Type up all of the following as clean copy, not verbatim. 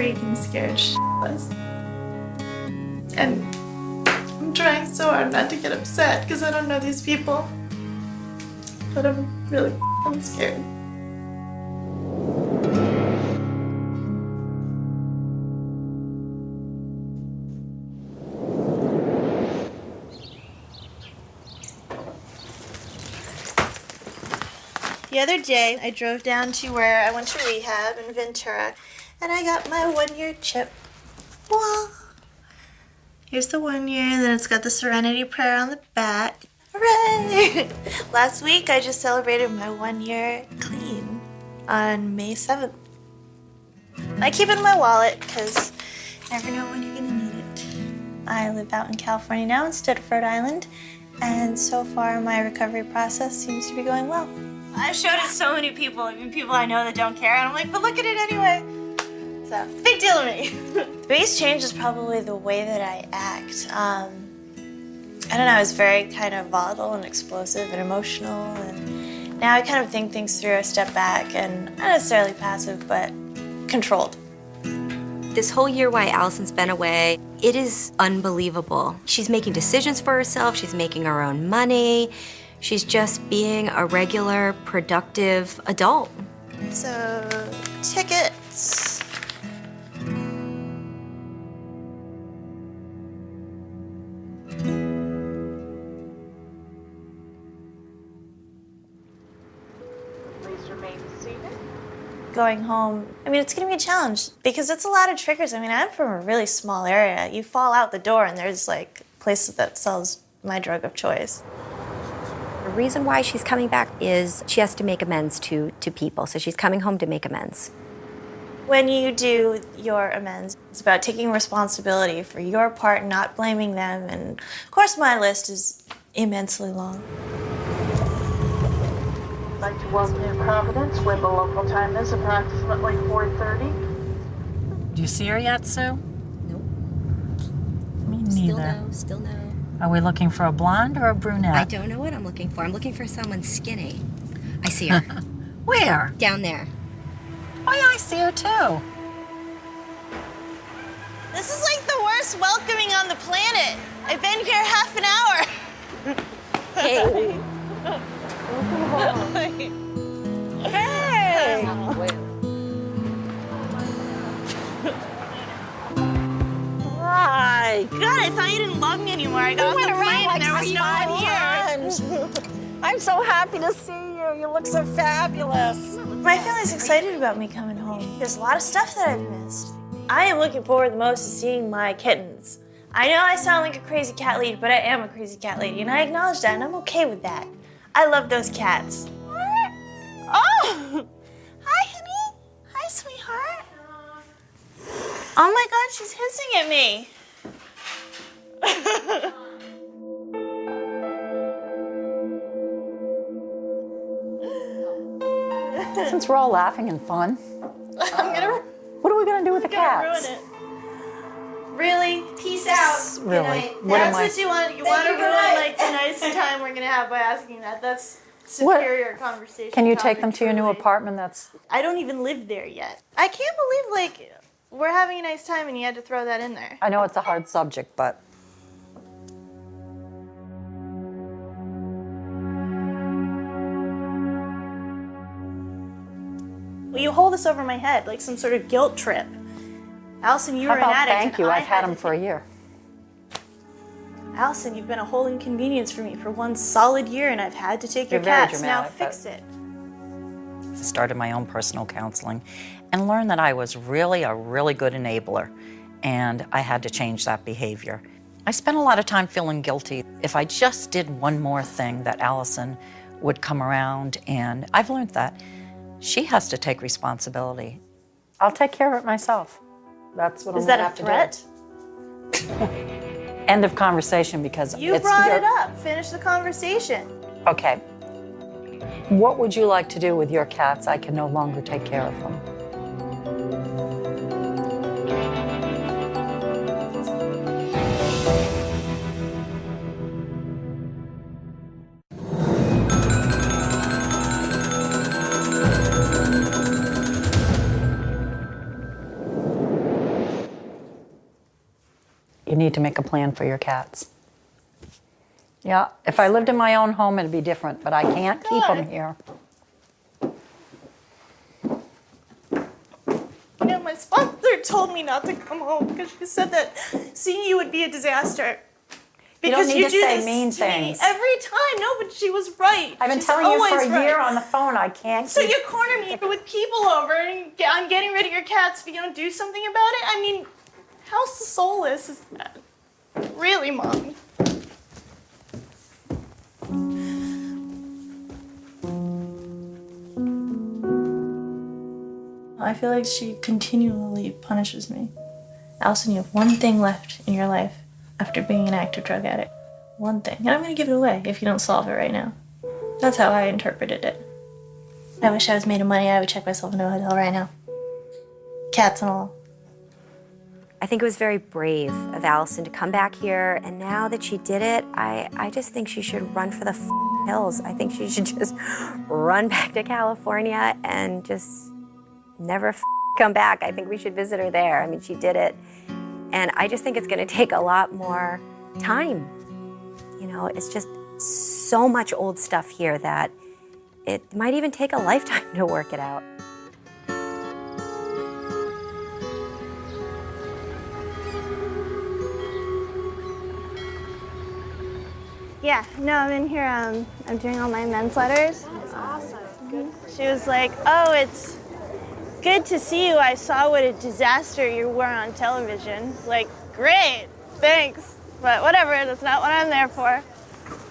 freaking scared shitless. And I'm trying so hard not to get upset because I don't know these people. But I'm really scared. The other day, I drove down to where I went to rehab in Ventura, and I got my 1-year chip. Well, here's the 1 year, and then it's got the Serenity Prayer on the back. Hooray! Last week, I just celebrated my 1 year clean on May 7th. I keep it in my wallet, because you never know when you're gonna need it. I live out in California now instead of Rhode Island, and so far my recovery process seems to be going well. I've showed it to so many people, people I know that don't care, and I'm like, but look at it anyway. So, big deal to me. The biggest change is probably the way that I act. I don't know, I was very kind of volatile and explosive and emotional, and now I kind of think things through, I step back, and not necessarily passive, but controlled. This whole year while Allison's been away, it is unbelievable. She's making decisions for herself, she's making her own money, she's just being a regular, productive adult. So, tickets. Please remain seated. Going home, I mean, it's gonna be a challenge because it's a lot of triggers. I mean, I'm from a really small area. You fall out the door and there's like places that sells my drug of choice. The reason why she's coming back is she has to make amends to people, so she's coming home to make amends. When you do your amends, it's about taking responsibility for your part, not blaming them, and of course my list is immensely long. I'd like to welcome you to Providence, where the local time is approximately 4:30. Do you see her yet, Sue? Nope. Me neither. Still no. Are we looking for a blonde or a brunette? I don't know what I'm looking for. I'm looking for someone skinny. I see her. Where? Down there. Oh yeah, I see her too. This is like the worst welcoming on the planet. I've been here half an hour. Hey. Hey! Hi. God, I thought you didn't love me anymore. I got off the plane and there was no one here. I'm so happy to see you. You look so fabulous. My family's excited about me coming home. There's a lot of stuff that I've missed. I am looking forward the most to seeing my kittens. I know I sound like a crazy cat lady, but I am a crazy cat lady, and I acknowledge that, and I'm okay with that. I love those cats. Oh! Hi, honey. Hi, sweetheart. Oh my God, she's hissing at me. Since we're all laughing and fun, what are we gonna do with the cats? Ruin it. Really? Peace out. Really? Good night. What am That's I- what you want. You want to ruin like the nice time we're gonna have by asking that. That's What? superior conversation. Can you take them topic, to your new truly. apartment? That's I don't even live there yet. I can't believe like we're having a nice time and you had to throw that in there. I know it's a hard subject, but Well, you hold this over my head like some sort of guilt trip. Allison, you how were an about addict. thank and you? I I've had to them for a year. Allison, you've been a whole inconvenience for me for 1 solid year, and I've had to take your You're very cats. Now dramatic, fix it. Started my own personal counseling and learned that I was really a really good enabler, and I had to change that behavior. I spent a lot of time feeling guilty. If I just did one more thing, that Allison would come around, and I've learned that she has to take responsibility. I'll take care of it myself. That's what Is I'm that gonna a have threat? to do. End of conversation, because You it's brought your- it up. Finish the conversation. Okay. What would you like to do with your cats? I can no longer take care of them. need to make a plan for your cats. Yeah, if I lived in my own home, it'd be different, but I can't keep them here. You know, my sponsor told me not to come home because she said that seeing you would be a disaster. Because need to do say this mean to me things. every time. No, but she was right. I've been She's telling you for always a year right. on the phone, I can't So keep... you corner me with people over and I'm getting rid of your cats if you don't do something about it? I mean, how soulless is that? Really, Mommy? I feel like she continually punishes me. Allison, you have one thing left in your life after being an active drug addict. One thing. And I'm going to give it away if you don't solve it right now. That's how I interpreted it. I wish I was made of money. I would check myself into a hotel right now. Cats and all. I think it was very brave of Allison to come back here, and now that she did it, I just think she should run for the hills. I think she should just run back to California and just never come back. I think we should visit her there. I mean, she did it, and I just think it's gonna take a lot more time. You know, it's just so much old stuff here that it might even take a lifetime to work it out. Yeah, no, I'm in here, I'm doing all my men's letters. That's awesome. Good. She was like, oh, it's good to see you. I saw what a disaster you were on television. Like, great, thanks. But whatever, that's not what I'm there for.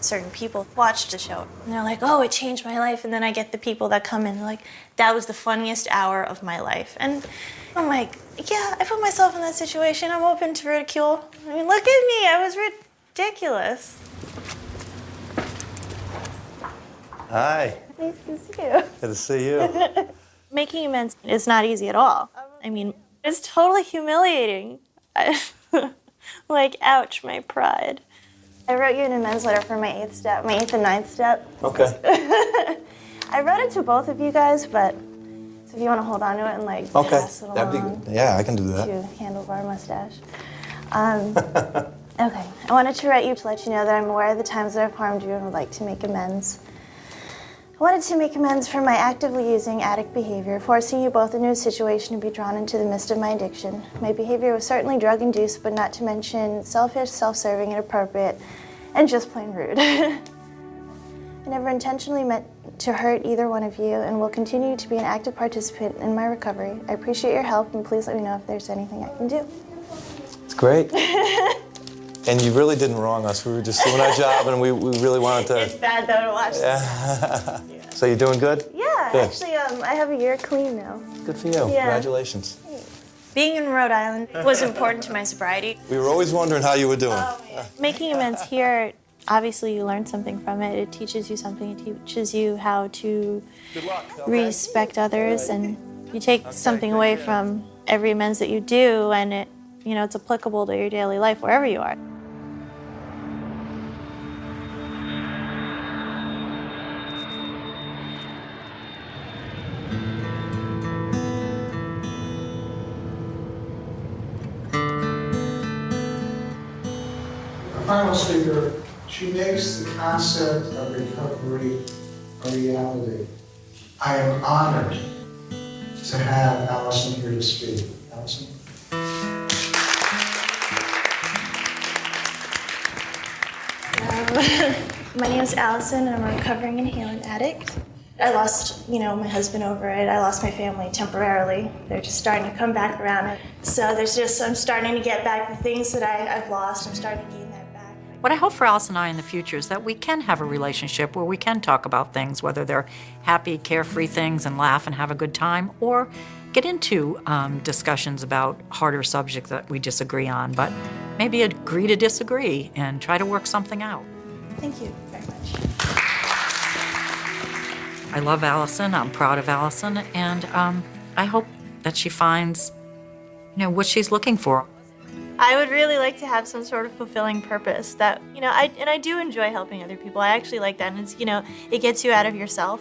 Certain people watch the show and they're like, oh, it changed my life. And then I get the people that come in and like, that was the funniest hour of my life. And I'm like, yeah, I put myself in that situation. I'm open to ridicule. I mean, look at me, I was ridiculous. Hi. Nice to see you. Good to see you. Making amends is not easy at all. I mean, it's totally humiliating. Like, ouch, my pride. I wrote you an amends letter for my 8th step, my 8th and 9th step. Okay. I wrote it to both of you guys, but so if you want to hold on to it and like Okay. pass it That'd along be. Yeah, I can do that. to handlebar mustache. Okay, I wanted to write you to let you know that I'm aware of the times that I've harmed you and would like to make amends. I wanted to make amends for my actively using addict behavior, forcing you both into a situation to be drawn into the mist of my addiction. My behavior was certainly drug-induced, but not to mention selfish, self-serving, inappropriate, and just plain rude. I never intentionally meant to hurt either one of you and will continue to be an active participant in my recovery. I appreciate your help, and please let me know if there's anything I can do. It's great. And you really didn't wrong us. We were just doing our job, and we really wanted It's to. bad though to watch. Yeah. So you're doing good? Yeah, Good. actually, I have a year clean now. Good for you. Yeah. Congratulations. Being in Rhode Island was important to my sobriety. We were always wondering how you were doing. Making amends here, obviously you learn something from it. It teaches you something. It teaches you how to respect others, and you take something away from every amends that you do, and it, you know, it's applicable to your daily life wherever you are. The final speaker, she makes the concept of recovery a reality. I am honored to have Allison here to speak. Allison? My name is Allison, and I'm a recovering inhalant addict. I lost, you know, my husband over it. I lost my family temporarily. They're just starting to come back around. So I'm starting to get back the things that I've lost. I'm starting to gain that back. What I hope for Alice and I in the future is that we can have a relationship where we can talk about things, whether they're happy, carefree things and laugh and have a good time, or get into discussions about harder subjects that we disagree on, but maybe agree to disagree and try to work something out. Thank you very much. I love Allison, I'm proud of Allison, and I hope that she finds, you know, what she's looking for. I would really like to have some sort of fulfilling purpose that, you know, I do enjoy helping other people. I actually like that, and it's, you know, it gets you out of yourself.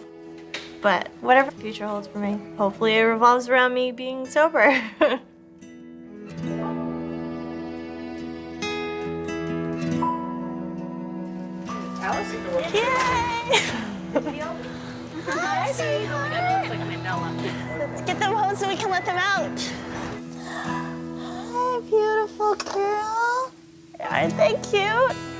But whatever the future holds for me, hopefully it revolves around me being sober. Yay! Hi, sweetheart. Let's get them home so we can let them out. Hi, beautiful girl. Aren't they cute?